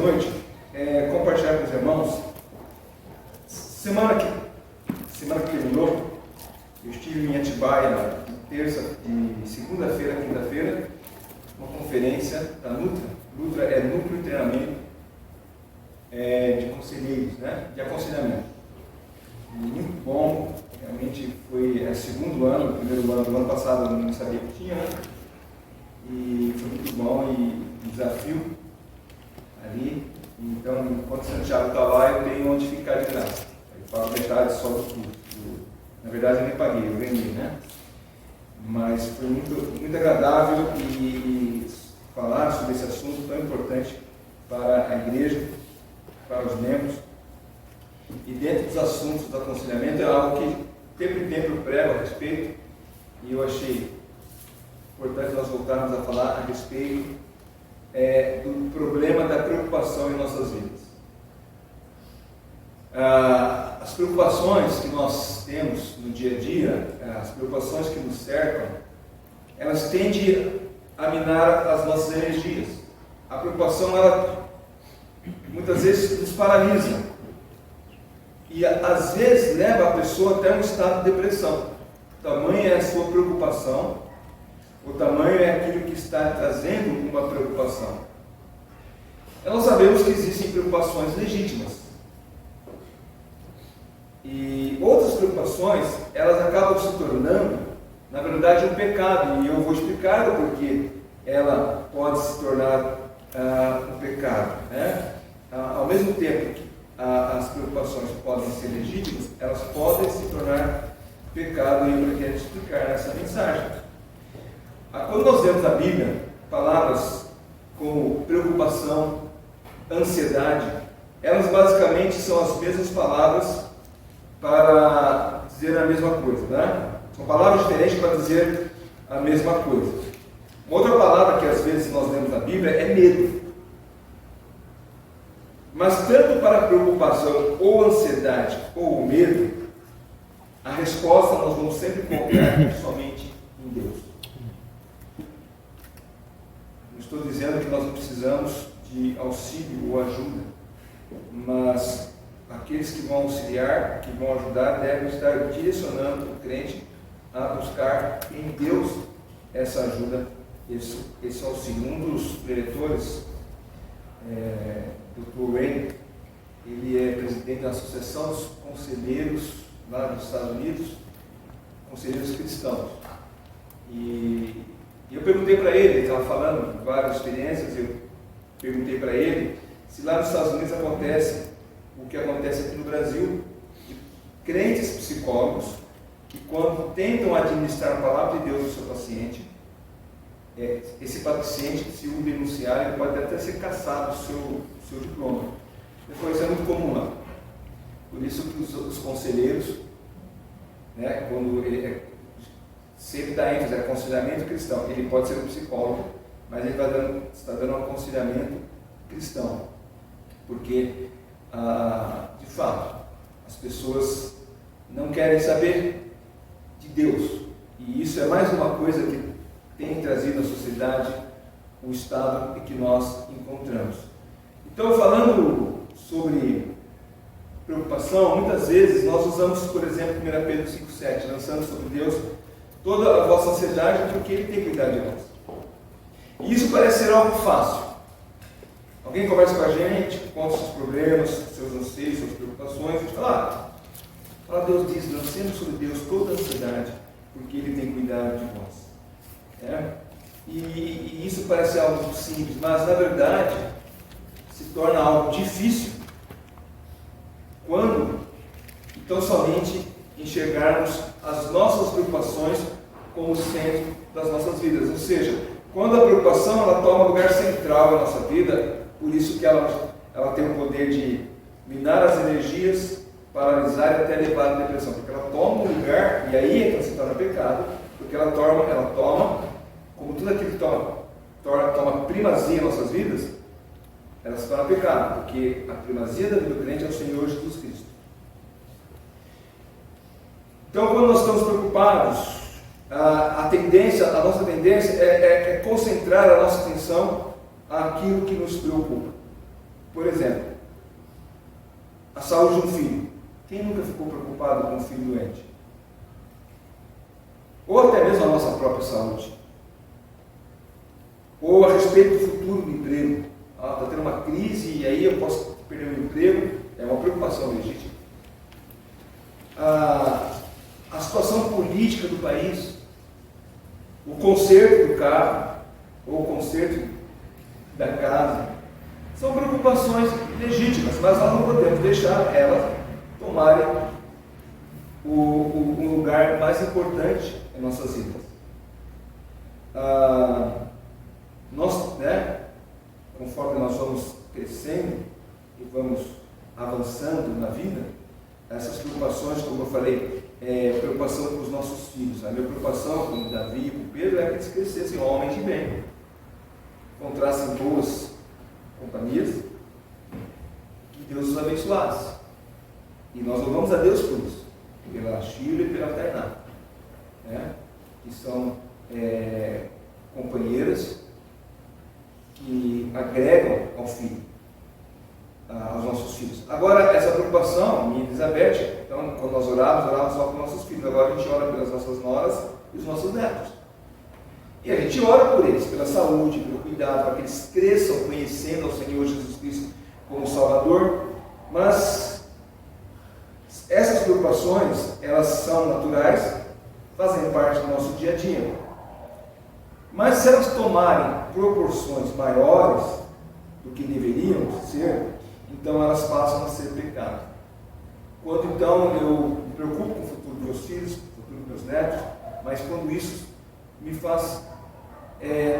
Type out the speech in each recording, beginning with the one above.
noite compartilhar com os irmãos. Semana que terminou, eu estive em Atibaia de segunda-feira a quinta-feira, uma conferência da Nutra. Nutra é Núcleo de Treinamento de Conselheiros, né? De aconselhamento. Muito bom, realmente foi segundo ano, o primeiro ano do ano passado eu não sabia que tinha, né? E foi muito bom e desafio ali. Então, enquanto Santiago está lá, eu tenho onde ficar de graça. Eu pago metade só do curso. Na verdade, eu nem paguei, eu ganhei, né? Mas foi muito agradável e falar sobre esse assunto tão importante para a igreja, para os membros. E dentro dos assuntos do aconselhamento é algo que, tempo em tempo, eu prego a respeito, e eu achei importante nós voltarmos a falar a respeito do problema da preocupação em nossas vidas. As preocupações que nós temos no dia a dia, as preocupações que nos cercam, elas tendem a minar as nossas energias. A preocupação, ela muitas vezes nos paralisa e às vezes leva a pessoa até um estado de depressão. O tamanho é a sua preocupação, o tamanho é aquilo que está trazendo uma preocupação. Nós sabemos que existem preocupações legítimas. E outras preocupações, elas acabam se tornando, na verdade, um pecado. E eu vou explicar o porquê ela pode se tornar um pecado, né? Ao mesmo tempo que as preocupações podem ser legítimas, elas podem se tornar pecado, e eu quero explicar nessa mensagem. Quando nós vemos na Bíblia palavras como preocupação, ansiedade, elas basicamente são as mesmas palavras para dizer a mesma coisa, né? São palavras diferentes para dizer a mesma coisa. Uma outra palavra que às vezes nós lemos na Bíblia é medo. Mas tanto para a preocupação ou ansiedade ou medo, a resposta nós vamos sempre encontrar somente em Deus. Não estou dizendo que nós não precisamos de auxílio ou ajuda, mas aqueles que vão auxiliar, que vão ajudar, devem estar direcionando o crente a buscar em Deus essa ajuda, esse auxílio. Um dos diretores, Dr. Wayne, ele é presidente da Associação dos Conselheiros lá dos Estados Unidos, Conselheiros Cristãos. E eu perguntei para ele estava falando de várias experiências, eu perguntei para ele se lá nos Estados Unidos acontece o que acontece aqui no Brasil, de crentes psicólogos que, quando tentam administrar a palavra de Deus ao seu paciente, esse paciente, se o denunciar, ele pode até ser cassado o seu diploma. Isso é muito comum lá. Por isso que os conselheiros, né, quando ele sempre dá ênfase, aconselhamento cristão, ele pode ser um psicólogo, mas ele está dando um aconselhamento cristão, porque de fato as pessoas não querem saber de Deus, e isso é mais uma coisa que tem trazido à sociedade o estado em que nós encontramos. Então, falando sobre preocupação, muitas vezes nós usamos, por exemplo, 1 Pedro 5,7, lançando sobre Deus toda a vossa ansiedade, porque Ele tem cuidado de nós. E isso parece ser algo fácil. Alguém conversa com a gente, conta seus problemas, seus anseios, suas preocupações, e fala, Deus diz, lancemos sobre Deus toda a ansiedade, porque Ele tem cuidado de nós. E isso parece algo simples, mas na verdade se torna algo difícil quando então somente enxergarmos as nossas preocupações como o centro das nossas vidas. Ou seja, quando a preocupação ela toma lugar central na nossa vida, por isso que ela tem o poder de minar as energias, paralisar e até levar à depressão, porque ela toma um lugar, e aí é que ela se torna pecado, porque ela toma, como tudo aquilo que toma primazia em nossas vidas, ela se torna pecado, porque a primazia da vida do crente é o Senhor Jesus Cristo. Então, quando nós estamos preocupados, a nossa tendência é concentrar a nossa atenção àquilo que nos preocupa. Por exemplo, a saúde de um filho. Quem nunca ficou preocupado com um filho doente? Ou até mesmo a nossa própria saúde. Ou a respeito do futuro do emprego. Está tendo uma crise e aí eu posso perder o emprego. É uma preocupação legítima. A situação política do país, o conserto do carro, ou o conserto da casa, são preocupações legítimas, mas nós não podemos deixar elas tomarem o lugar mais importante em nossas vidas. Nós, conforme nós vamos crescendo e vamos avançando na vida, essas preocupações, como eu falei, preocupação com os nossos filhos. A minha preocupação com Davi e com Pedro é que eles crescessem homens de bem, encontrassem boas companhias, que Deus os abençoasse. E nós louvamos a Deus por isso, pela Sheila e pela Tainá, que são companheiras que agregam ao filho, aos nossos filhos. Agora, essa preocupação, minha Elizabeth, então, quando nós orávamos só com nossos filhos. Agora a gente ora pelas nossas noras e os nossos netos. E a gente ora por eles, pela saúde, pelo cuidado, para que eles cresçam conhecendo ao Senhor Jesus Cristo como Salvador. Mas essas preocupações, elas são naturais, fazem parte do nosso dia a dia. Mas se elas tomarem proporções maiores do que deveriam ser, então elas passam a ser pecado. Quando então eu me preocupo com o futuro dos meus filhos, com o futuro dos meus netos, mas quando isso me faz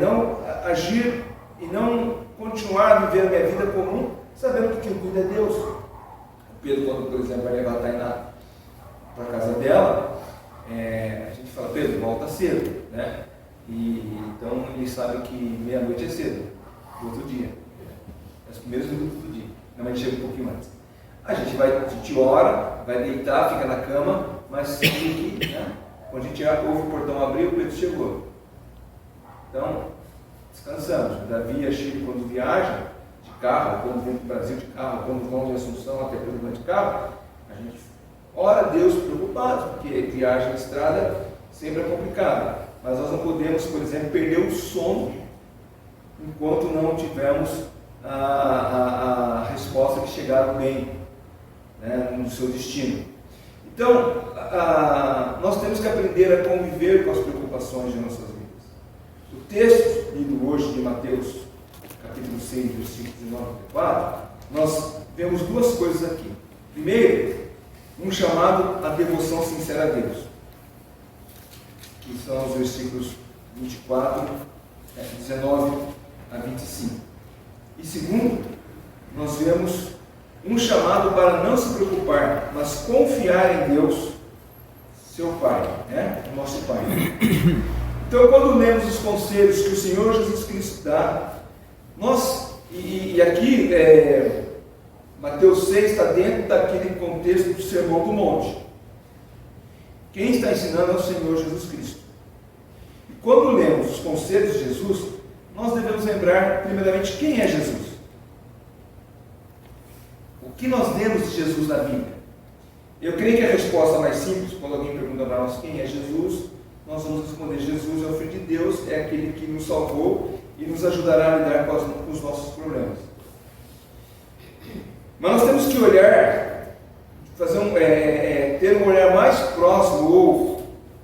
não agir e não continuar a viver a minha vida comum, sabendo que quem cuida é Deus. O Pedro, quando, por exemplo, vai levar a Tainá para a casa dela, a gente fala: Pedro, volta cedo, E então ele sabe que meia-noite é cedo, do outro dia, os primeiros minutos do dia. Não, mas chega um pouquinho antes. A gente ora, vai deitar, fica na cama, mas sempre que, quando a gente ouve o portão abrir, o Pedro chegou. Então, descansamos. Davi e a Chico, quando viajam de carro, quando vem para o Brasil de carro, quando vão de Assunção até Pedro de carro, a gente ora a Deus preocupado, porque viagem na estrada sempre é complicado. Mas nós não podemos, por exemplo, perder o sono enquanto não tivermos a resposta que chegaram bem, no seu destino. Então, nós temos que aprender a conviver com as preocupações de nossas vidas. O texto lido hoje de Mateus, capítulo 6, versículos 19 e 4, nós vemos duas coisas aqui. Primeiro, um chamado à devoção sincera a Deus, que são os versículos 24, 19 a 25. E segundo, nós vemos um chamado para não se preocupar, mas confiar em Deus, seu Pai, o nosso Pai. Então, quando lemos os conselhos que o Senhor Jesus Cristo dá, e aqui, Mateus 6 está dentro daquele contexto do Sermão do Monte. Quem está ensinando é o Senhor Jesus Cristo. E quando lemos os conselhos de Jesus, nós devemos lembrar, primeiramente, quem é Jesus. O que nós lemos de Jesus na Bíblia? Eu creio que a resposta mais simples, quando alguém pergunta para nós quem é Jesus, nós vamos responder: Jesus é o Filho de Deus, é aquele que nos salvou e nos ajudará a lidar com os nossos problemas. Mas nós temos que olhar, ter um olhar mais próximo, ou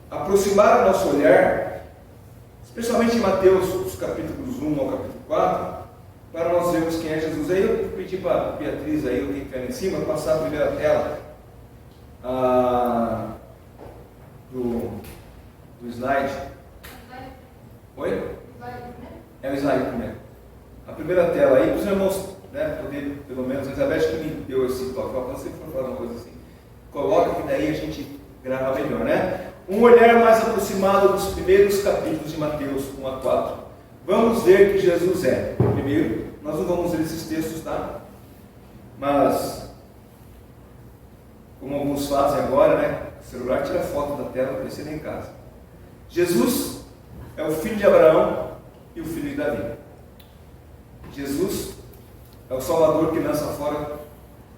aproximar o nosso olhar, especialmente em Mateus, os capítulos 1 ao capítulo 4, para nós vermos quem é Jesus. Aí eu pedi para a Beatriz, aí, quem está em cima, passar a primeira tela do slide. Oi? É o slide primeiro. A primeira tela aí, para os irmãos, poder, pelo menos, a Elizabeth que me deu esse toque, quando você for falar uma coisa assim, coloca que daí a gente grava melhor, Um olhar mais aproximado dos primeiros capítulos de Mateus 1 a 4. Vamos ver que Jesus é. Primeiro, nós não vamos ler esses textos, tá? Mas, como alguns fazem agora, o celular tira foto da tela para aparecer em casa. Jesus é o filho de Abraão e o filho de Davi. Jesus é o Salvador que lança fora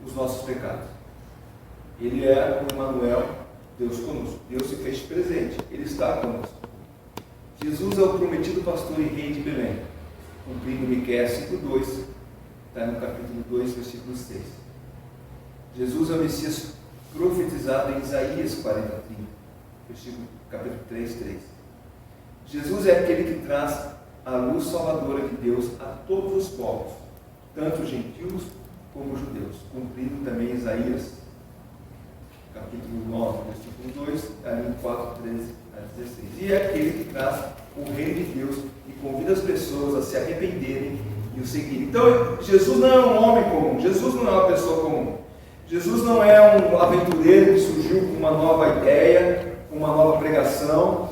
os nossos pecados. Ele é o Emmanuel, Deus conosco. Deus se fez presente, Ele está conosco. Jesus é o prometido pastor e rei de Belém, cumprindo Miqueias 5:2, está no capítulo 2, versículo 6. Jesus é o Messias profetizado em Isaías 40:30, versículo capítulo 3:3. Jesus é aquele que traz a luz salvadora de Deus a todos os povos, tanto gentios como judeus, cumprindo também Isaías capítulo 9, versículo 2, ali em 4:13-16. E é aquele que traz o reino de Deus e convida as pessoas a se arrependerem e o seguirem. Então, Jesus não é um homem comum, Jesus não é uma pessoa comum. Jesus não é um aventureiro que surgiu com uma nova ideia, com uma nova pregação.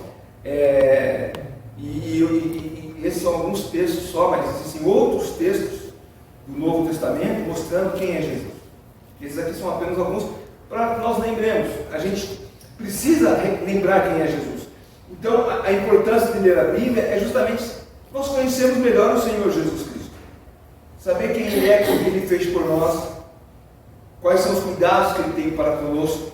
E esses são alguns textos só, mas existem outros textos do Novo Testamento mostrando quem é Jesus. Esses aqui são apenas alguns para que nós lembremos. A gente precisa lembrar quem é Jesus. Então, a importância de ler a Bíblia é justamente nós conhecermos melhor o Senhor Jesus Cristo. Saber quem Ele é, o que Ele fez por nós, quais são os cuidados que Ele tem para conosco.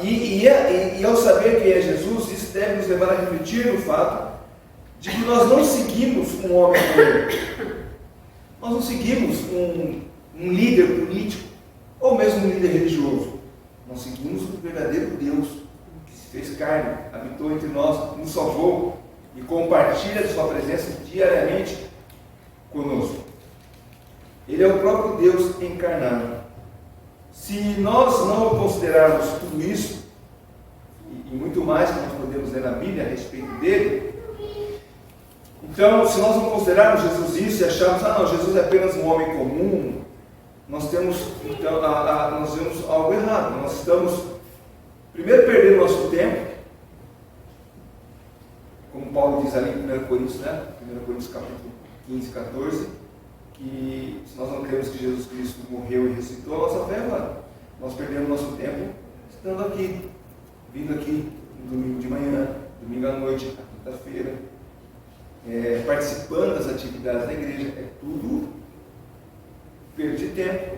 E ao saber quem é Jesus, isso deve nos levar a refletir no fato de que nós não seguimos um homem comum. Nós não seguimos um líder político ou mesmo um líder religioso. Nós seguimos o verdadeiro Deus que se fez carne, habitou entre nós, nos salvou e compartilha de sua presença diariamente conosco. Ele é o próprio Deus encarnado. Se nós não considerarmos tudo isso, e muito mais que nós podemos ler na Bíblia a respeito dele, então, se nós não considerarmos Jesus isso e acharmos, não, Jesus é apenas um homem comum, nós temos algo errado. Nós estamos, primeiro, perdendo nosso tempo, como Paulo diz ali em 1 Coríntios, 1 Coríntios capítulo 15, 14, que se nós não cremos que Jesus Cristo morreu e ressuscitou, a nossa fé é vã. Nós perdemos nosso tempo estando aqui, vindo aqui no domingo de manhã, domingo à noite, à quinta-feira, participando das atividades da igreja. É tudo perda de tempo,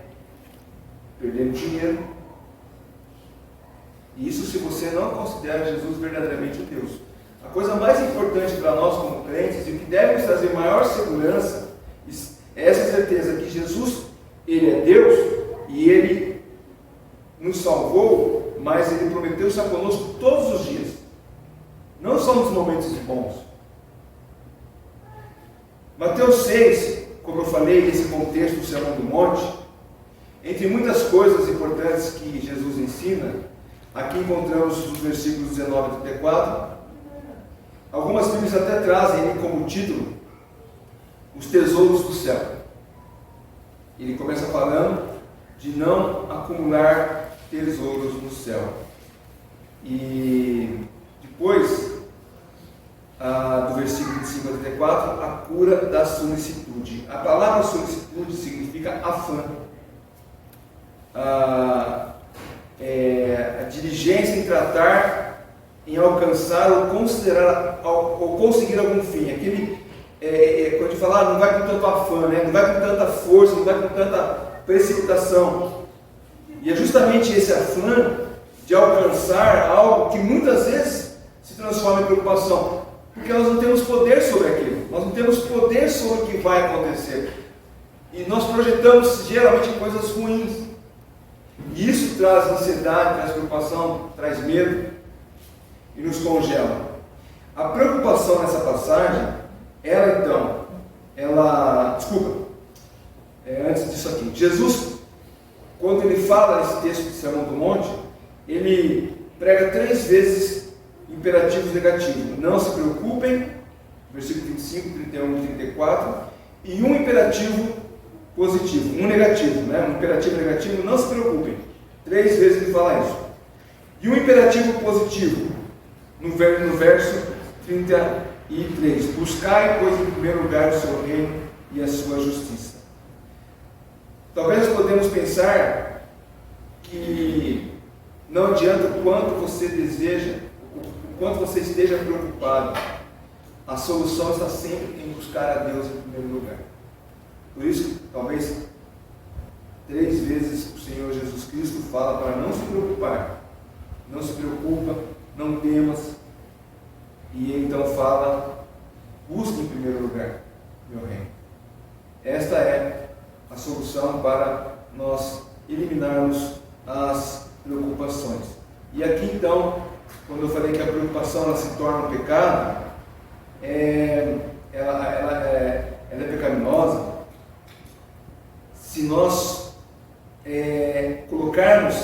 perdendo dinheiro. E isso se você não considera Jesus verdadeiramente o Deus. A coisa mais importante para nós como crentes e o que deve nos trazer maior segurança é essa certeza que Jesus, Ele é Deus e Ele nos salvou, mas Ele prometeu estar conosco todos os dias, não só nos momentos bons. Mateus 6, como eu falei nesse contexto do Sermão do Monte, entre muitas coisas importantes que Jesus ensina, aqui encontramos os versículos 19 e 34, algumas Bíblias até trazem ele como título os tesouros do céu. Ele começa falando de não acumular tesouros no céu. E depois, do versículo 25 a 34, a cura da solicitude. A palavra solicitude significa afã. A diligência em tratar, em alcançar ou considerar ou conseguir algum fim. Quando a gente fala, não vai com tanto afã, não vai com tanta força, não vai com tanta precipitação. E é justamente esse afã de alcançar algo que muitas vezes se transforma em preocupação, porque nós não temos poder sobre aquilo, nós não temos poder sobre o que vai acontecer. E nós projetamos geralmente coisas ruins. E isso traz ansiedade, traz preocupação, traz medo e nos congela. A preocupação nessa passagem, antes disso aqui, Jesus, quando ele fala nesse texto de Sermão do Monte, ele prega 3 vezes imperativos negativos. Não se preocupem, versículo 25, 31 e 34, e um imperativo positivo, um negativo, um imperativo negativo, não se preocupem. 3 vezes ele fala isso. E um imperativo positivo, no verso 33, buscai, pois, em primeiro lugar o seu reino e a sua justiça. Talvez podemos pensar que não adianta o quanto você deseja, o quanto você esteja preocupado, a solução está sempre em buscar a Deus em primeiro lugar. Por isso, talvez 3 vezes o Senhor Jesus Cristo fala para não se preocupar. Não se preocupa, não temas. E ele então fala: busque em primeiro lugar meu reino. Esta é a solução para nós eliminarmos as preocupações. E aqui então, quando eu falei que a preocupação ela se torna um pecado, ela é pecaminosa se nós colocarmos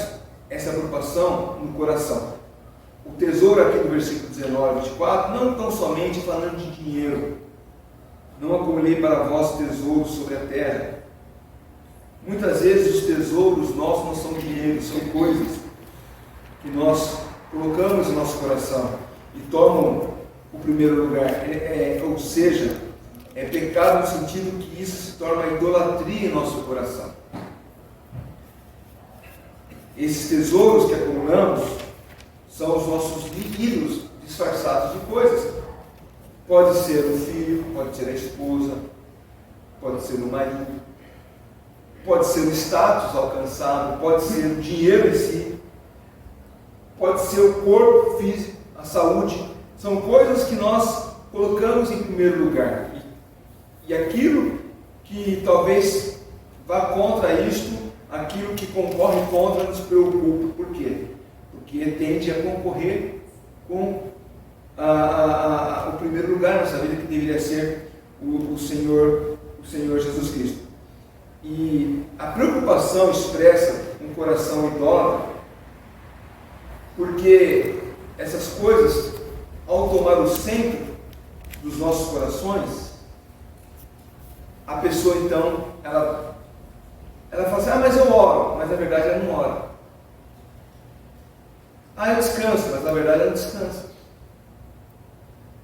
essa preocupação no coração. O tesouro aqui do versículo 19 e 24, não tão somente falando de dinheiro. Não acumulei para vós tesouros sobre a terra. Muitas vezes os tesouros nossos não são dinheiro, são coisas que nós colocamos em nosso coração e tomam o primeiro lugar. Ou seja, é pecado no sentido que isso se torna idolatria em nosso coração. Esses tesouros que acumulamos são os nossos ídolos disfarçados de coisas. Pode ser o filho, pode ser a esposa, pode ser o marido, pode ser o status alcançado, pode ser o dinheiro em si, pode ser o corpo físico, a saúde. São coisas que nós colocamos em primeiro lugar. E aquilo que talvez vá contra isto, aquilo que concorre contra, nos preocupa. Por quê? Porque tende a concorrer com o primeiro lugar na nossa vida, que deveria ser o Senhor Jesus Cristo. E a preocupação expressa um coração idólatra, porque essas coisas, ao tomar o centro dos nossos corações, a pessoa então, ela fala assim: mas eu oro, mas na verdade ela não ora. Eu descanso, mas na verdade ela não descansa.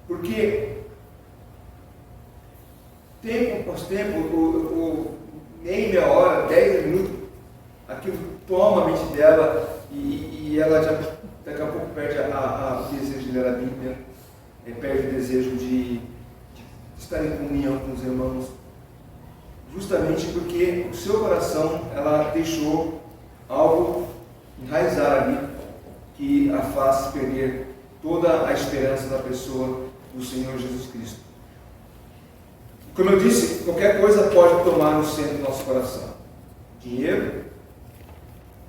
Porque tempo após tempo, nem meia hora, 10 minutos, aquilo toma a mente dela e ela já daqui a pouco perde o desejo de ler a Bíblia, perde o desejo de estar em comunhão com os irmãos, justamente porque o seu coração, ela deixou algo enraizar ali, que a faz perder toda a esperança da pessoa do Senhor Jesus Cristo. Como eu disse, qualquer coisa pode tomar o centro do nosso coração. Dinheiro,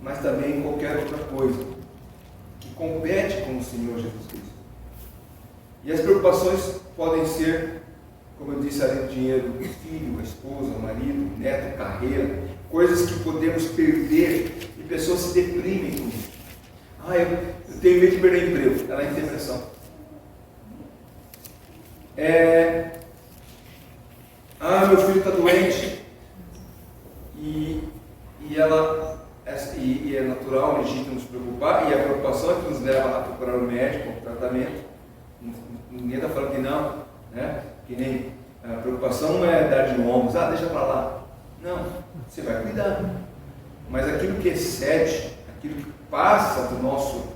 mas também qualquer outra coisa que compete com o Senhor Jesus Cristo. E as preocupações podem ser, como eu disse ali, o dinheiro, o filho, a esposa, o marido, o neto, carreira, coisas que podemos perder e pessoas se deprimem com isso. Eu tenho medo de perder emprego. Ela tem depressão. Meu filho está doente. E é natural, legítimo nos preocupar, e a preocupação é que nos leva a procurar o médico, o tratamento. Ninguém está falando que não, né? Que nem a preocupação não é dar de ombros, deixa para lá. Não, você vai cuidar. Mas aquilo que excede, aquilo que passa do nosso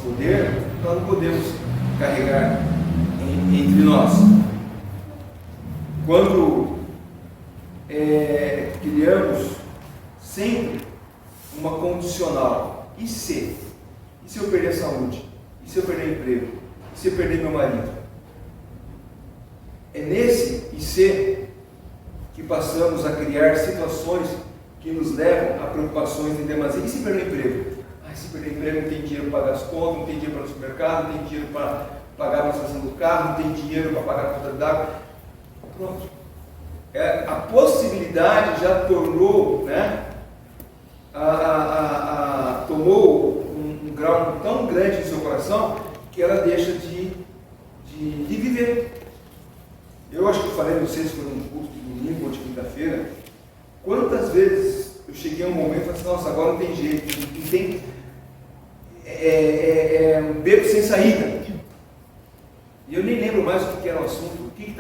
poder, nós não podemos carregar entre nós. Quando criamos sempre uma condicional, e se eu perder a saúde? E se eu perder o emprego? E se eu perder meu marido? É nesse e se que passamos a criar situações que nos levam a preocupações em demasia. E se perder o emprego? Se perder o emprego, não tem dinheiro para pagar as contas, não tem dinheiro para ir no supermercado, não tem dinheiro para pagar a manutenção do carro, não tem dinheiro para pagar a conta d'água. Pronto. A possibilidade já tornou, tomou um grau tão grande no seu coração que ela deixa de viver. Eu acho que eu falei, não sei se foi num culto de domingo ou de quinta-feira, quantas vezes eu cheguei a um momento e falei assim: nossa, agora não tem jeito, não tem, um beco sem saída. E eu nem lembro mais o que era o assunto, o que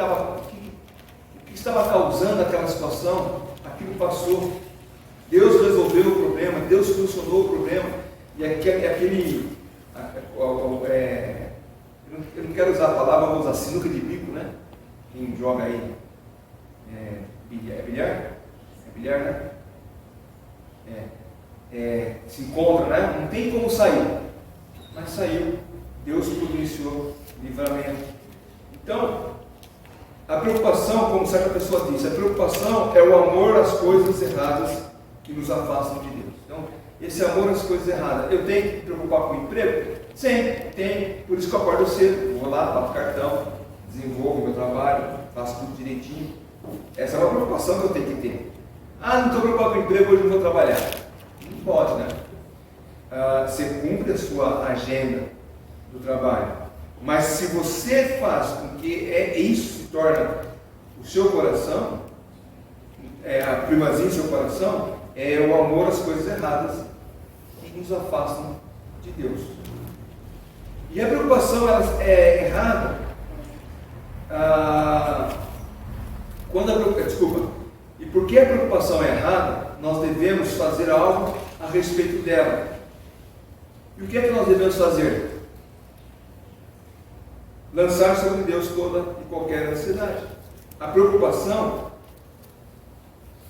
estava causando aquela situação. Aquilo passou. Deus resolveu o problema, Deus solucionou o problema. E eu não quero usar a palavra, vou usar sinuca de bico, né? Quem joga aí bilhar? É bilhar, né? Se encontra, né? Não tem como sair. Mas saiu. Deus providenciou livramento. Então, a preocupação, como certa pessoa disse, a preocupação é o amor às coisas erradas que nos afastam de Deus. Então, esse amor às coisas erradas. Eu tenho que me preocupar com o emprego? Sempre, tem. Por isso que eu acordo cedo. Vou lá, bato cartão, desenvolvo meu trabalho, faço tudo direitinho. Essa é uma preocupação que eu tenho que ter. Não estou preocupado com o emprego, hoje não vou trabalhar. Não pode, né? Você cumpre a sua agenda do trabalho. Mas se você faz com que isso se torne o seu coração, a primazia do seu coração, é o amor às coisas erradas que nos afastam de Deus. E a preocupação é errada e porque a preocupação é errada, nós devemos fazer algo a respeito dela. E o que é que nós devemos fazer? Lançar sobre Deus toda e qualquer ansiedade. A preocupação,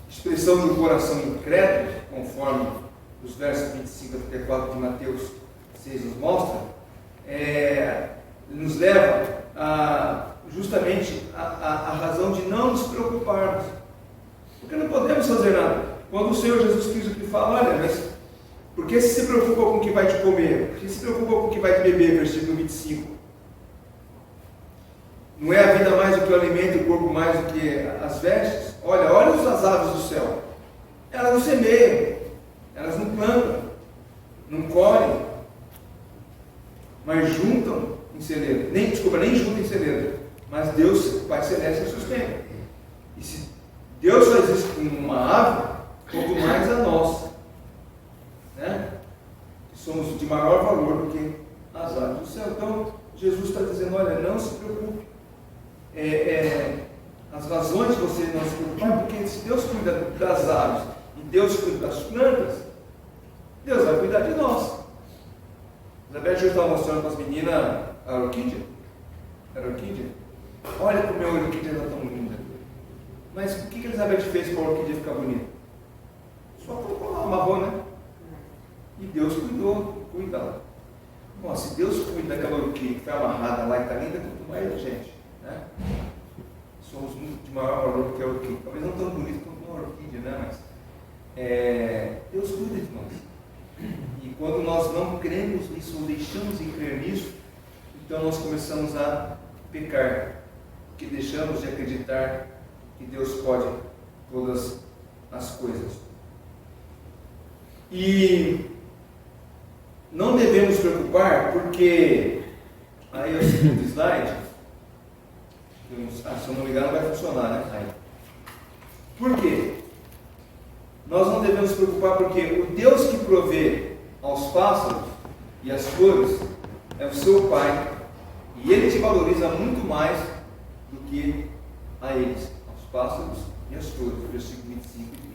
expressão de um coração incrédulo, conforme os versos 25 a 34 de Mateus 6 nos mostra, nos leva justamente a razão de não nos preocuparmos. Porque não podemos fazer nada. Quando o Senhor Jesus Cristo lhe fala, olha, mas por que se preocupa com o que vai te comer? Por que se preocupa com o que vai te beber? Versículo 25. Não é a vida mais do que o alimento e o corpo mais do que as vestes? Olha as aves do céu. Elas não semeiam, elas não plantam, não colhem, mas juntam em celeiro. Nem juntam em celeiro, mas Deus, o Pai Celeste, sustenta. E se Deus faz isso com uma ave, quanto mais a nós, né? Que somos de maior valor do que as aves do céu. Então, Jesus está dizendo, olha, não se preocupe. As razões de você não se preocupar, porque se Deus cuida das aves e Deus cuida das plantas, Deus vai cuidar de nós. Isabel hoje estava mostrando para as meninas a orquídea. Era orquídea? Olha como a minha orquídea está tão linda. Mas o que a Elizabeth fez para a orquídea ficar bonita? Só colocou lá uma marrom, né? E Deus cuida lá. Bom, se Deus cuida daquela orquídea que foi amarrada lá e está linda, quanto mais a gente, né? Somos muito de maior valor que a orquídea. Talvez não tão bonito quanto uma orquídea, né? Mas Deus cuida de nós. E quando nós não cremos nisso, ou deixamos de crer nisso, então nós começamos a pecar, porque deixamos de acreditar que Deus pode todas as coisas. E não devemos preocupar, porque aí é o segundo slide, se eu não me engano vai funcionar, né? Aí. Por quê? Nós não devemos preocupar porque o Deus que provê aos pássaros e às flores é o seu Pai, e Ele te valoriza muito mais do que a eles, aos pássaros e às flores, versículo 25 e 30.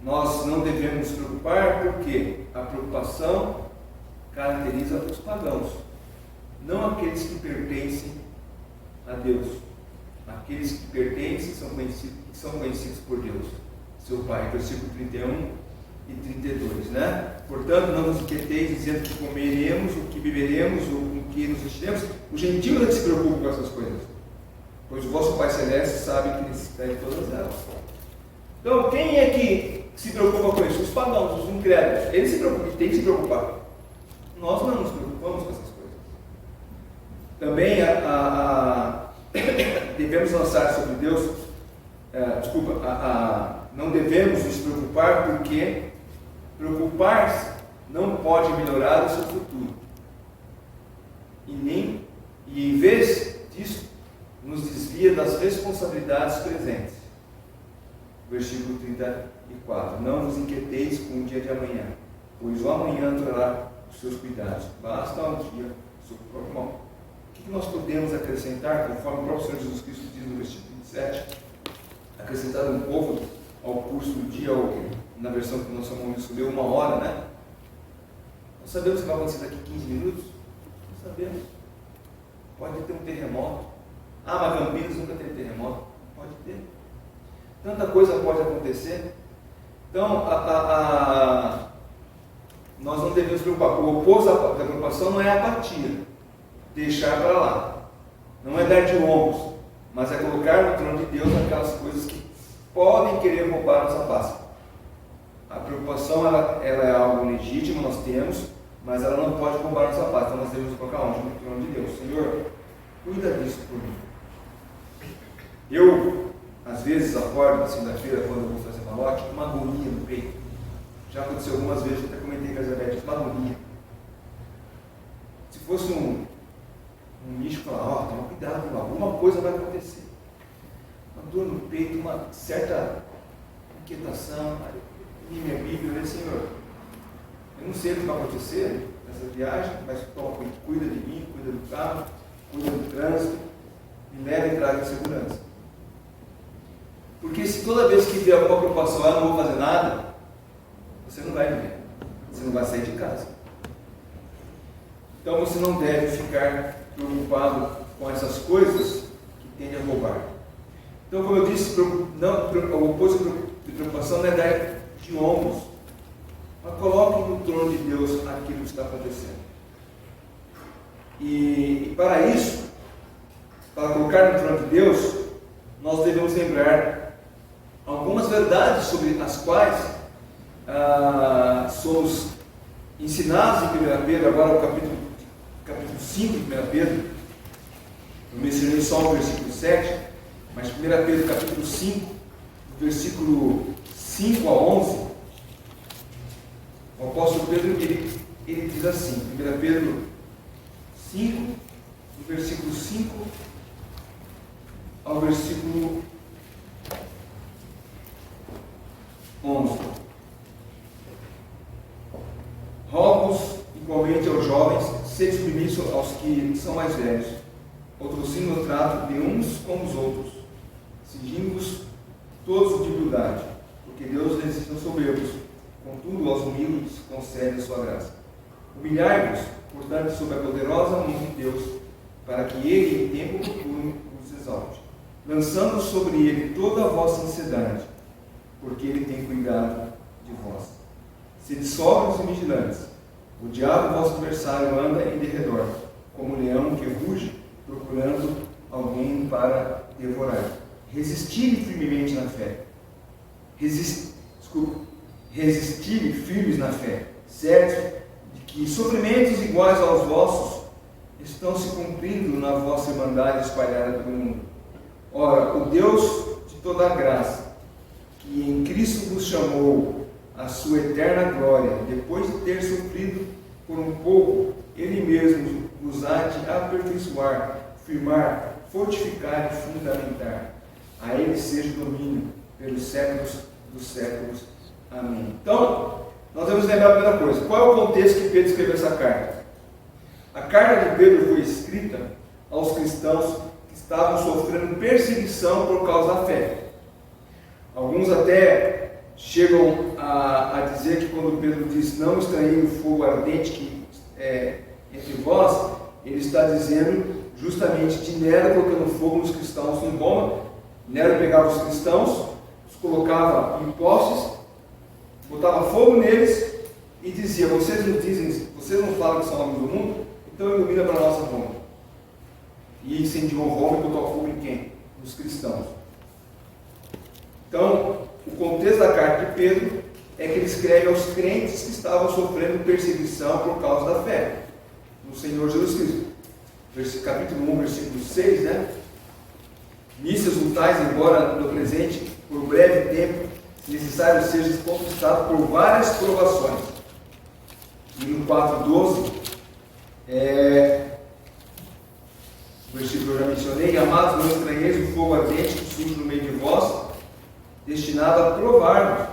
Nós não devemos nos preocupar porque a preocupação caracteriza os pagãos, não aqueles que pertencem a Deus. Aqueles que pertencem são conhecidos por Deus, seu Pai, versículo 31 e 32, né? Portanto, não nos inquieteis dizendo que comeremos, o que beberemos, ou com que nos vestiremos. Os gentios é que se preocupam com essas coisas, pois o vosso Pai Celeste sabe que necessitai de todas elas. Então, quem é que se preocupa com isso? Os pagãos, os incrédulos. Eles se preocupam, têm que se preocupar. Nós não nos preocupamos com essas coisas. Também devemos lançar sobre Deus, não devemos nos preocupar, porque preocupar-se não pode melhorar o seu futuro. E em vez disso, nos desvia das responsabilidades presentes. Versículo 34. Não vos inquieteis com o dia de amanhã, pois o amanhã trará os seus cuidados. Basta um dia o seu próprio mal. O que nós podemos acrescentar, conforme o próprio Senhor Jesus Cristo diz no versículo 27, acrescentar um pouco ao curso do dia, ou na versão que o nosso irmão escolheu, 1 hora, né? Nós sabemos o que vai acontecer daqui 15 minutos? Não sabemos. Pode ter um terremoto. Mas Campinas nunca teve terremoto. Pode ter. Tanta coisa pode acontecer. Então, nós não devemos preocupar. O oposto da preocupação não é a apatia, deixar para lá. Não é dar de ombros, mas é colocar no trono de Deus aquelas coisas que podem querer roubar nossa paz. A preocupação ela é algo legítimo, nós temos, mas ela não pode roubar nossa paz. Então nós devemos colocar onde? No trono de Deus. Senhor, cuida disso por mim. Eu, às vezes, acordo na segunda-feira, quando eu vou fazer malote, uma agonia no peito. Já aconteceu algumas vezes, até comentei com a Isabel, uma agonia. Se fosse um bicho, falar, toma cuidado, alguma coisa vai acontecer. Uma dor no peito, uma certa inquietação. Li minha Bíblia, eu falei, Senhor, eu não sei o que vai acontecer nessa viagem, mas cuida de mim, cuida do carro, cuida do trânsito, me leva e traga segurança. Porque se toda vez que vier alguma preocupação, eu não vou fazer nada, você não vai viver, você não vai sair de casa. Então você não deve ficar preocupado com essas coisas que tendem a roubar. Então, como eu disse, o oposto de preocupação não é dar de ombros, mas coloque no trono de Deus aquilo que está acontecendo. E para isso, para colocar no trono de Deus, nós devemos lembrar algumas verdades sobre as quais somos ensinados em 1 Pedro, agora o capítulo 5 de 1 Pedro. Eu mencionei só o versículo 7, mas 1 Pedro capítulo 5, do versículo 5 a 11, o apóstolo Pedro ele diz assim, 1 Pedro 5, do versículo 5 ao versículo 11. Rogo-vos igualmente aos jovens, sede submissos aos que são mais velhos, outrocinem o trato de uns com os outros, cingindo-vos todos de humildade, porque Deus resiste aos soberbos, contudo aos humildes concede a sua graça. Humilhai-vos, portanto, sob a poderosa mão de Deus, para que Ele, em tempo oportuno, vos exalte, lançando sobre Ele toda a vossa ansiedade, porque Ele tem cuidado de vós. Sede sóbrios e vigilantes. O diabo, vosso adversário, anda em derredor, como um leão que ruge, procurando alguém para devorar. Resistir firmemente na fé. Resistir firmes na fé, certo de que sofrimentos iguais aos vossos estão se cumprindo na vossa irmandade espalhada pelo mundo. Ora, o Deus de toda a graça, que em Cristo vos chamou a sua eterna glória, depois de ter sofrido por um pouco, Ele mesmo vos há de aperfeiçoar, firmar, fortificar e fundamentar. A Ele seja o domínio pelos séculos dos séculos. Amém. Então, nós devemos lembrar a primeira coisa. Qual é o contexto que Pedro escreveu essa carta? A carta de Pedro foi escrita aos cristãos que estavam sofrendo perseguição por causa da fé. Alguns até chegam a dizer que quando Pedro diz não estranhei o fogo ardente que é entre vós, ele está dizendo justamente de Nero colocando fogo nos cristãos em Roma. Nero pegava os cristãos, os colocava em postes, botava fogo neles e dizia, vocês não falam que são homens do mundo? Então ilumina para a nossa Roma. E incendiou Roma e botou fogo em quem? Nos cristãos. Então, o contexto da carta de Pedro é que ele escreve aos crentes que estavam sofrendo perseguição por causa da fé no Senhor Jesus Cristo. Capítulo 1, versículo 6, né? Nisso exultais, embora no presente, por breve tempo, se necessário seja conquistado por várias provações. E no 4,12, o versículo que eu já mencionei, amados, não estranheis o fogo ardente que surge no meio de vós, destinado a provar-vos,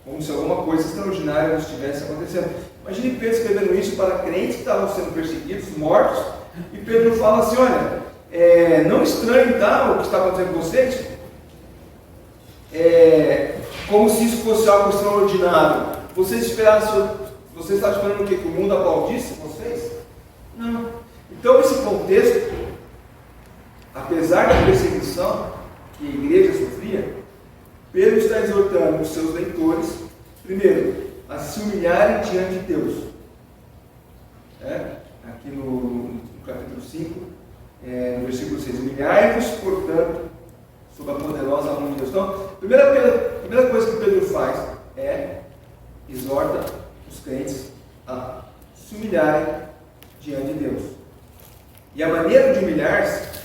como se alguma coisa extraordinária nos estivesse acontecendo. Imagine Pedro escrevendo isso para crentes que estavam sendo perseguidos, mortos, e Pedro fala assim, olha, não estranhe o que está acontecendo com vocês, como se isso fosse algo extraordinário. Vocês estavam esperando o quê? Que o mundo aplaudisse vocês? Não. Então esse contexto, apesar da perseguição, que a igreja sofria, Pedro está exortando os seus leitores, primeiro, a se humilharem diante de Deus. Aqui no capítulo 5, no versículo 6, humilhai-vos, portanto, sob a poderosa mão de Deus. Então, a primeira coisa que Pedro faz é exorta os crentes a se humilharem diante de Deus. E a maneira de humilhar-se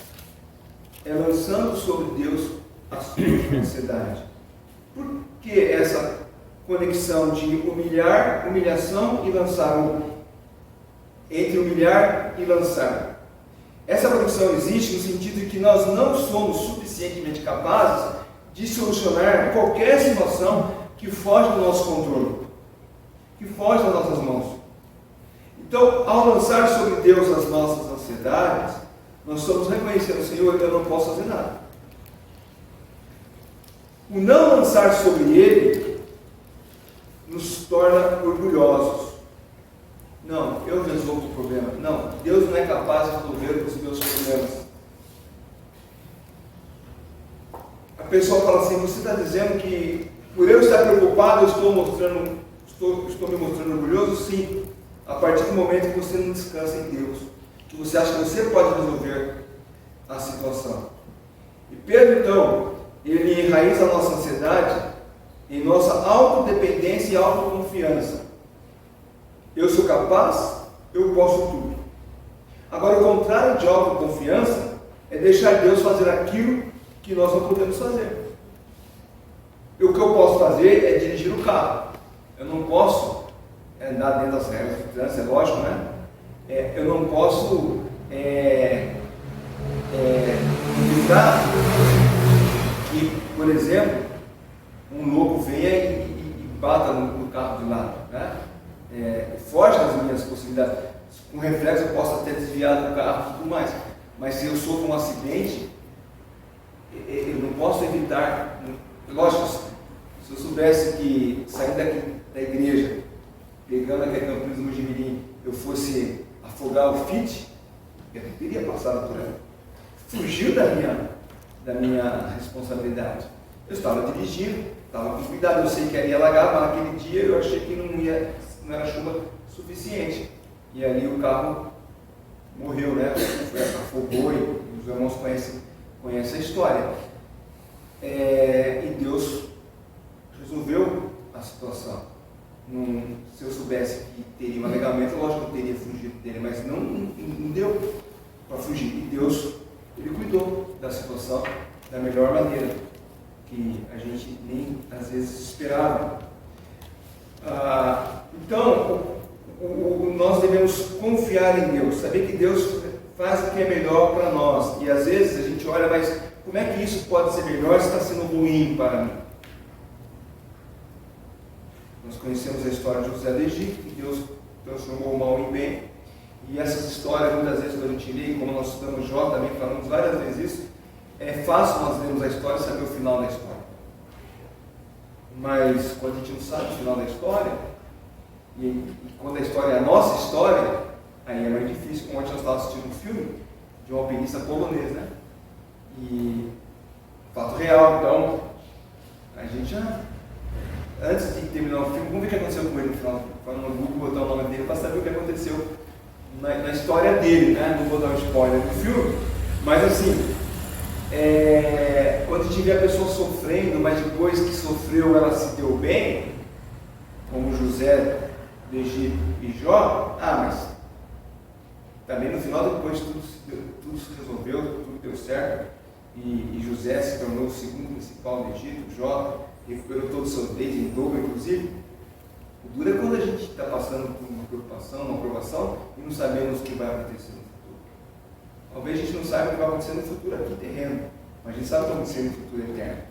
é lançando sobre Deus a sua ansiedade. Por que essa conexão de humilhação e lançar entre humilhar e lançar? Essa conexão existe no sentido de que nós não somos suficientemente capazes de solucionar qualquer situação que foge do nosso controle, que foge das nossas mãos. Então, ao lançar sobre Deus as nossas ansiedades, nós estamos reconhecendo: Senhor, eu não posso fazer nada. O não lançar sobre Ele nos torna orgulhosos. Não, eu resolvo o problema. Não, Deus não é capaz de resolver os meus problemas. A pessoa fala assim: você está dizendo que por eu estar preocupado eu estou me mostrando orgulhoso? Sim, a partir do momento que você não descansa em Deus, que você acha que você pode resolver a situação. E Pedro, então, ele enraiza a nossa ansiedade em nossa autodependência e autoconfiança. Eu sou capaz, eu posso tudo. Agora, o contrário de autoconfiança é deixar Deus fazer aquilo que nós não podemos fazer. O que eu posso fazer é dirigir o carro. Eu não posso andar dentro das regras do trânsito, é lógico, né? Eu não posso evitar que, por exemplo, um louco venha e bata no carro de lado, né? Foge das minhas possibilidades. Com reflexo eu posso até desviar do carro e tudo mais, mas se eu sofro um acidente, eu não posso evitar. Lógico, se eu soubesse que saindo daqui da igreja, pegando aquele Campinas do Mojimirim, eu fosse afogar o Fit, eu não teria passado por ela. Fugiu da minha responsabilidade. Eu estava dirigindo, estava com cuidado, eu sei que ali ia alagar, mas naquele dia eu achei que não era chuva suficiente. E ali o carro morreu, né? Afogou, e os irmãos conhecem a história. E Deus resolveu a situação. Se eu soubesse que teria um alegamento, lógico que eu teria fugido dele, mas não deu para fugir. E Deus, Ele cuidou da situação da melhor maneira, que a gente nem às vezes esperava. Então, nós devemos confiar em Deus, saber que Deus faz o que é melhor para nós. E às vezes a gente olha, mas como é que isso pode ser melhor se está sendo ruim para mim? Nós conhecemos a história de José do Egito, que Deus transformou o mal em bem. E essas histórias, muitas vezes, quando a gente lê, como nós estudamos Jó, também falamos várias vezes isso, é fácil nós lermos a história e saber o final da história. Mas quando a gente não sabe o final da história, e quando a história é a nossa história, aí é mais difícil. Como ontem nós estávamos assistindo um filme de um alpinista polonês, né? E fato real, então, a gente já, antes de terminar o filme, vamos ver o que aconteceu com ele no final. Vai no Google botar o nome dele para saber o que aconteceu na história dele, né? Não vou dar um spoiler do filme, mas assim, quando a gente vê a pessoa sofrendo, mas depois que sofreu ela se deu bem, como José do Egito e Jó, mas também no final depois tudo se resolveu, tudo deu certo, e José se tornou o segundo principal do Egito, Jó recuperou todos os seus bens em dobro, inclusive. O duro é quando a gente está passando por uma preocupação, uma provação, e não sabemos o que vai acontecer no futuro. Talvez a gente não saiba o que vai acontecer no futuro aqui terreno, mas a gente sabe o que vai acontecer no futuro eterno.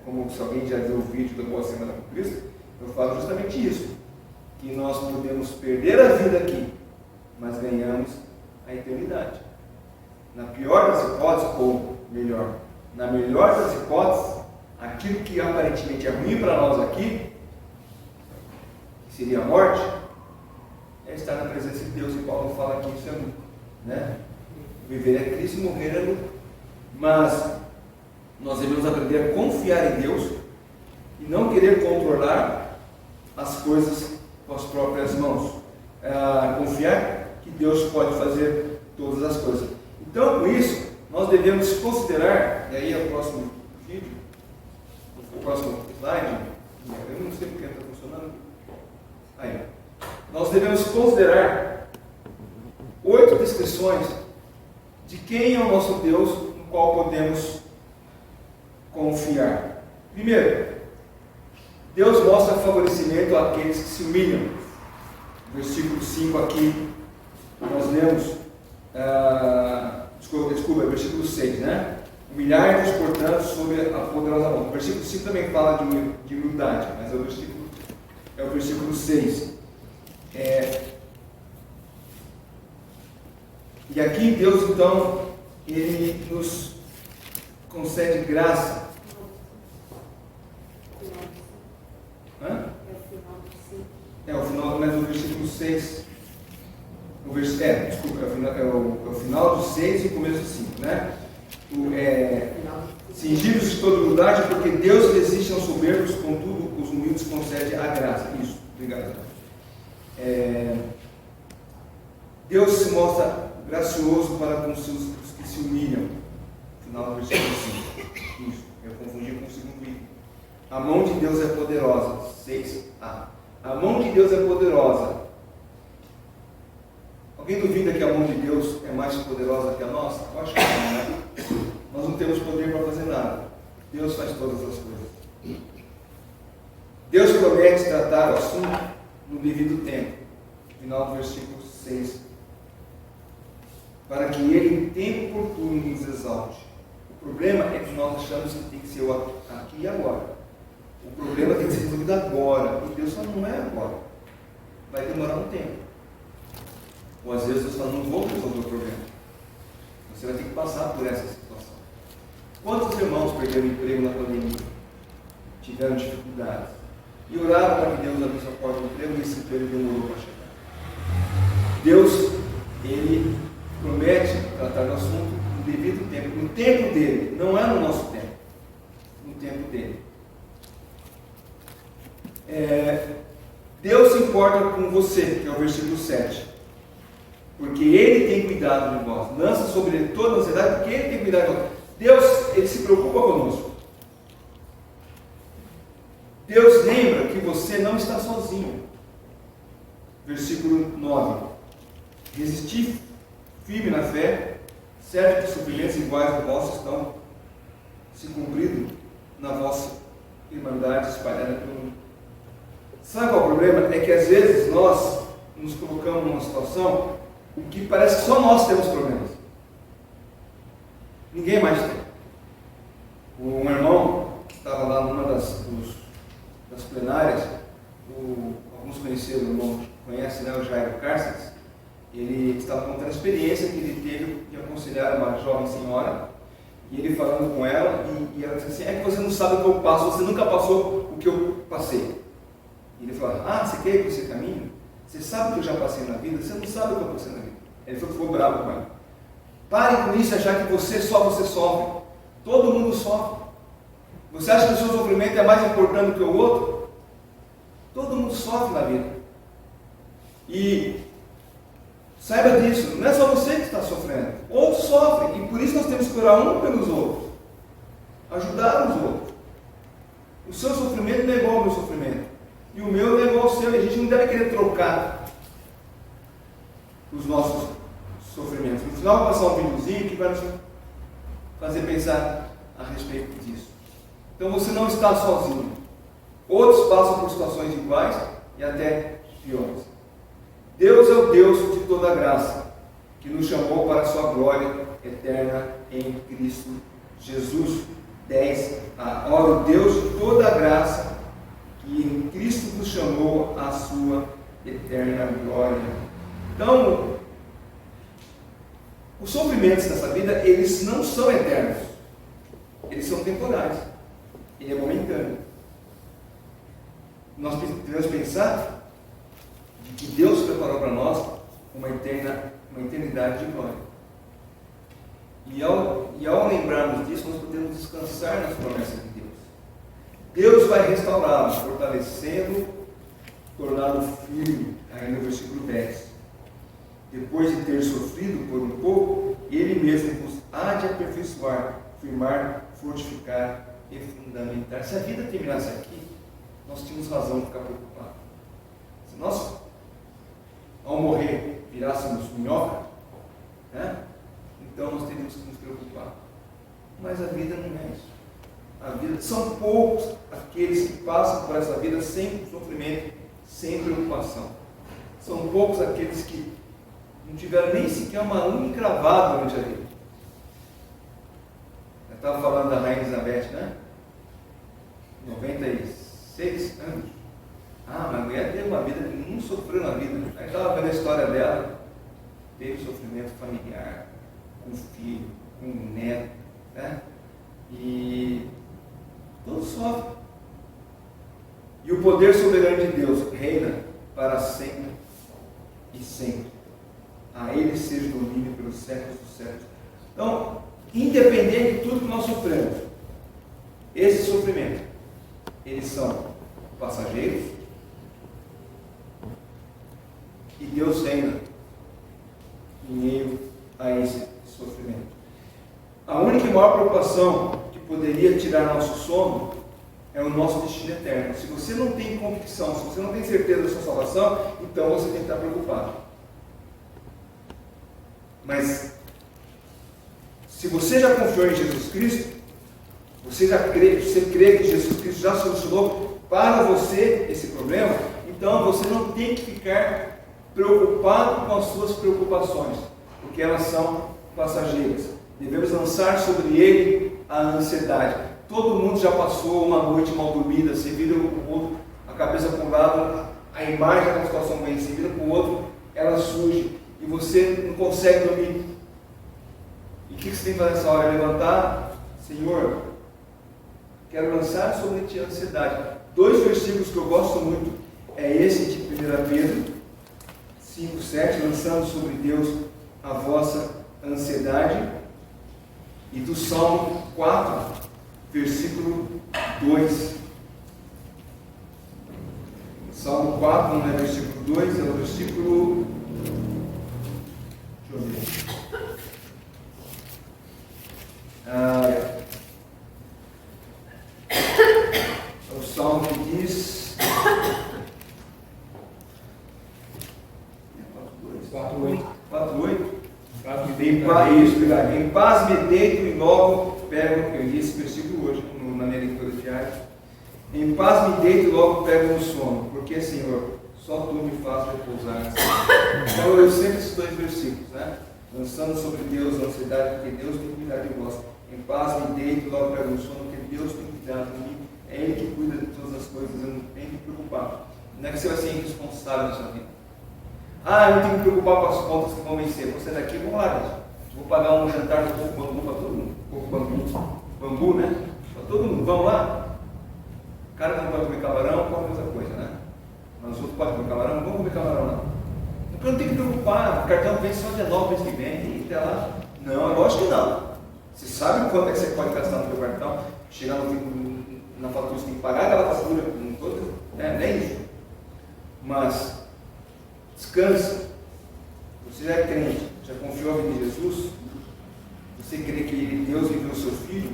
Como se alguém já viu o vídeo da Boa Semana com Cristo, eu falo justamente isso, que nós podemos perder a vida aqui, mas ganhamos a eternidade. Na pior das hipóteses, ou melhor, na melhor das hipóteses, aquilo que aparentemente é ruim para nós aqui, que seria a morte, é estar na presença de Deus, e Paulo fala que isso é lucro, né? Viver é Cristo, morrer é lucro. Mas nós devemos aprender a confiar em Deus e não querer controlar as coisas com as próprias mãos. Confiar que Deus pode fazer todas as coisas. Então, com isso, nós devemos considerar, e aí é o próximo vídeo, o próximo slide, eu não sei porque está funcionando. Aí. Nós devemos considerar 8 descrições de quem é o nosso Deus, no qual podemos confiar. Primeiro, Deus mostra favorecimento àqueles que se humilham. Versículo 5 aqui, nós lemos, desculpa, versículo 6, né? Humilhai-vos, portanto, sob a poderosa mão. O versículo 5 também fala de humildade, mas é o versículo 6. E aqui Deus, então, Ele nos concede graça. O final, mas o versículo 6. É o final do 6 e o começo do 5, né? Cingidos de toda humildade, porque Deus resiste aos soberbos, contudo, os humildes concede a graça. Isso, obrigado. Deus se mostra gracioso para com os que se humilham. Final do versículo 5. Isso, eu confundi com o segundo item. A mão de Deus é poderosa. 6a. A mão de Deus é poderosa. Alguém duvida que a mão de Deus é mais poderosa que a nossa? Eu acho que não, né? Nós não temos poder para fazer nada. Deus faz todas as coisas. Deus promete tratar o assunto no devido tempo. Final do versículo 6. Para que Ele em tempo oportuno nos exalte. O problema é que nós achamos que tem que ser aqui e agora. O problema tem que ser resolvido agora. E Deus fala, não é agora. Vai demorar um tempo. Ou às vezes Deus fala, não vou resolver o problema. Você vai ter que passar por essa situação. Quantos irmãos perderam emprego na pandemia? Tiveram dificuldades. E oraram para que Deus abrisse a porta do emprego e esse emprego demorou para chegar. Deus, Ele promete tratar do assunto no devido tempo. No tempo dele, não é no nosso tempo. No tempo dele. Deus se importa com você, que é o versículo 7. Porque Ele tem cuidado de vós. Lança sobre Ele toda a ansiedade, porque Ele tem cuidado de vós. Deus, Ele se preocupa conosco. Deus lembra que você não está sozinho. Versículo 9. Resisti firme na fé, certo que sofrimentos iguais aos vossos estão se cumprindo na vossa irmandade espalhada pelo mundo. Sabe qual é o problema? É que às vezes nós nos colocamos numa situação em que parece que só nós temos problemas. Ninguém mais tem. Um irmão que estava lá numa das plenárias, alguns conheceram, o irmão conhece, né, o Jairo Cárceres. Ele estava contando a experiência que ele teve de aconselhar uma jovem senhora, e ele falando com ela, e ela disse assim, é que você não sabe o que eu passo, você nunca passou o que eu passei. E ele falou, você quer ir por esse caminho? Você sabe o que eu já passei na vida? Você não sabe o que eu passei na vida. Ele ficou bravo com ela. Pare com isso, achar que você sofre. Todo mundo sofre. Você acha que o seu sofrimento é mais importante do que o outro? Todo mundo sofre na vida. E saiba disso, não é só você que está sofrendo. Outros sofrem, e por isso nós temos que orar um pelos outros. Ajudar os outros. O seu sofrimento não é igual ao meu sofrimento. E o meu não é igual ao seu. E a gente não deve querer trocar os nossos sofrimentos. No final, vou passar um videozinho que vai nos fazer pensar a respeito disso. Então você não está sozinho. Outros passam por situações iguais e até piores. Deus é o Deus de toda graça, que nos chamou para a sua glória eterna em Cristo Jesus. 10a. Ora, o Deus de toda graça, que em Cristo nos chamou à sua eterna glória. Então, os sofrimentos dessa vida, eles não são eternos. Eles são temporais. Ele é momentâneo. Nós devemos pensar que Deus preparou para nós uma eternidade de glória. E ao lembrarmos disso, nós podemos descansar nas promessas de Deus. Deus vai restaurá-lo, fortalecendo, torná-lo firme, aí no versículo 10. Depois de ter sofrido por um pouco, Ele mesmo vos há de aperfeiçoar, firmar, fortificar e fundamentar. Se a vida terminasse aqui, nós tínhamos razão de ficar preocupados. Se nós, ao morrer, virássemos minhoca, né? Então nós teríamos que nos preocupar. Mas a vida não é isso. A vida, são poucos aqueles que passam por essa vida sem sofrimento, sem preocupação. São poucos aqueles que não tiveram nem sequer uma unha encravada durante a vida. Eu estava falando da Rainha Elizabeth, né? 96 anos. Mas a mulher teve uma vida que não sofreu na vida. Aí estava vendo a história dela. Teve sofrimento familiar, com o filho, com o neto, né? E todos sofrem. E o poder soberano de Deus reina para sempre e sempre. A Ele seja o domínio pelos séculos dos séculos. Então, independente de tudo que nós sofremos, esse sofrimento, eles são passageiros e Deus reina em meio a esse sofrimento. A única e maior preocupação que poderia tirar nosso sono é o nosso destino eterno. Se você não tem convicção, se você não tem certeza da sua salvação, então você tem que estar preocupado. Mas se você já confiou em Jesus Cristo, você crê que Jesus Cristo já solucionou para você esse problema, então você não tem que ficar preocupado com as suas preocupações, porque elas são passageiras. Devemos lançar sobre ele a ansiedade. Todo mundo já passou uma noite mal dormida, você vira o outro, a cabeça para um lado, a imagem da situação bem, você vira para o outro, ela surge, e você não consegue dormir. E o que você tem que fazer nessa hora? Levantar, Senhor, quero lançar sobre ti a ansiedade. 2 versículos que eu gosto muito, é esse de 1 Pedro 5:7, lançando sobre Deus a vossa ansiedade, e do Salmo 4, versículo 2. Salmo 4 não é versículo 2, é o versículo. Deixa eu ver. É o Salmo que diz. 4:8. Em paz me deito e logo pego, eu li esse versículo hoje na minha leitura diária. Em paz me deito e logo pego no sono, porque, Senhor, só Tu me fazes repousar. Então eu sempre esses 2 versículos, né? Lançando sobre Deus a ansiedade, porque Deus tem cuidado de vós. Em paz me deito e logo pego no sono, porque Deus tem cuidado de mim. É Ele que cuida de todas as coisas, eu não tenho que me preocupar. Não é que você vai ser irresponsável na sua vida. Eu não tenho que me preocupar com as contas que vão vencer. Vou sair daqui, vamos lá, gente. Vou pagar um jantar de coco bambu para todo mundo. Coco bambu, né? Para todo mundo. Vamos lá? O cara que não pode comer camarão, come outra coisa, né? Mas os outros podem comer camarão, não vão comer camarão, não. Então não tem que me preocupar. O cartão vem só dia 9 mês que vem, e até lá. Não, é lógico que não. Você sabe quanto é que você pode gastar no seu cartão? Chegar na fatura, você tem que pagar aquela fatura, não é isso. Mas descansa. Você já é crente, já confiou em Jesus? Você crê que Deus enviou o seu Filho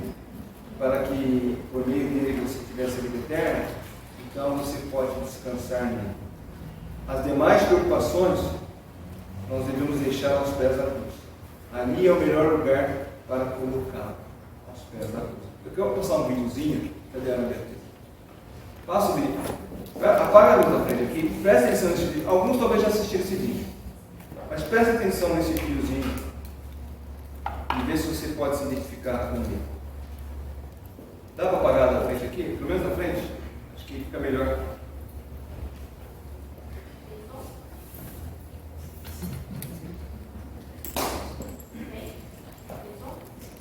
para que por meio dele você tivesse a vida eterna? Então você pode descansar nele. As demais preocupações nós devemos deixar aos pés da cruz. Ali é o melhor lugar para colocar aos pés da cruz. Eu quero passar um videozinho. Cadê a Beatriz? Passa o vídeo. Apaga a luz da frente aqui. Presta atenção nesse vídeo. Alguns talvez já assistiram esse vídeo. Mas presta atenção nesse videozinho e vê se você pode se identificar com ele. Dá para apagar da frente aqui? Pelo menos da frente? Acho que fica melhor.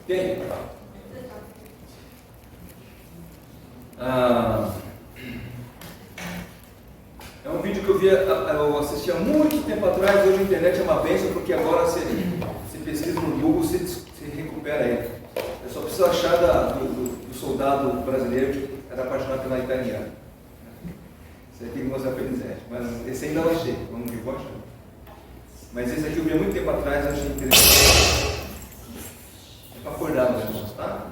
Tem? É um vídeo que eu assisti há muito tempo atrás. Hoje a internet é uma bênção, porque agora você pesquisa no Google, você recupera ele. Eu só preciso achar do soldado brasileiro que era apaixonado pela italiana. Esse aqui mostra a Felizete, mas esse ainda não achei, vamos ver, vou achar. Mas esse aqui eu vi há muito tempo atrás, achei interessante. É para acordar, meus irmãos, tá?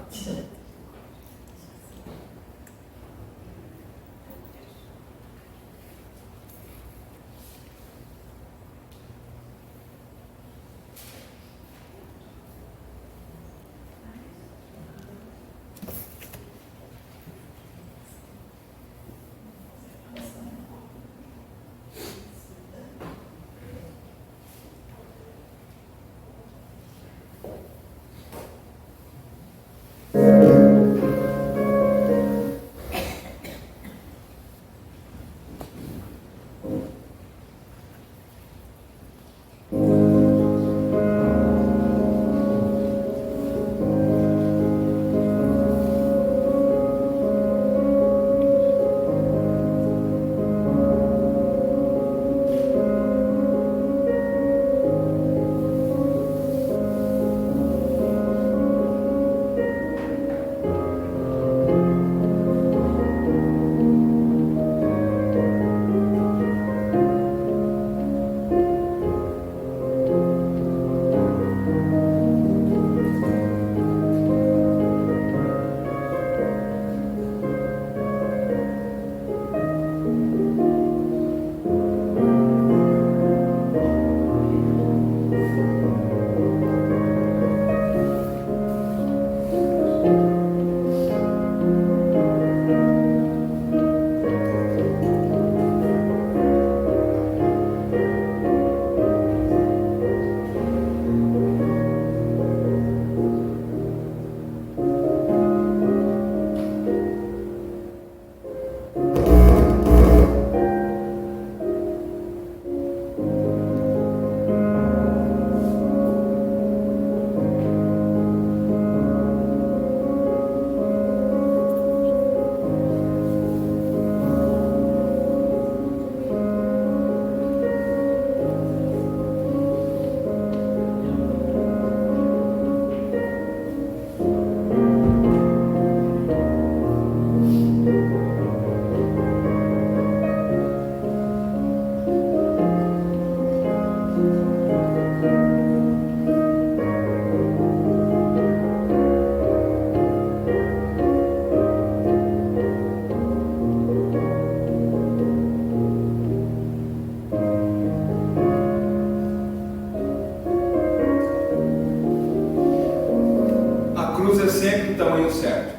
Sempre o tamanho certo.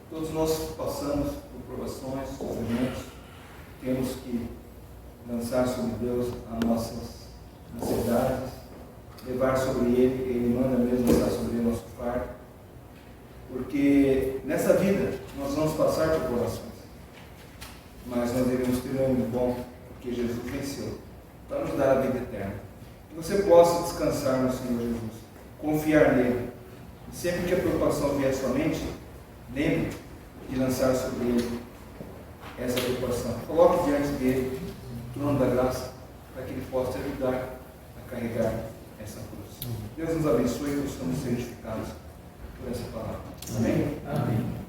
Todos nós passamos por provações, sofrimentos, temos que lançar sobre Deus as nossas ansiedades, levar sobre Ele manda mesmo lançar sobre Ele nosso fardo, porque nessa vida nós vamos passar por provações, mas nós devemos ter um ânimo bom, porque Jesus venceu, para nos dar a vida eterna. Que você possa descansar no Senhor Jesus, confiar nele. Sempre que a preocupação vier à sua mente, lembre de lançar sobre ele essa preocupação. Coloque diante dele o trono da graça, para que ele possa te ajudar a carregar essa cruz. Deus nos abençoe e possamos ser edificados por essa palavra. Amém? Amém.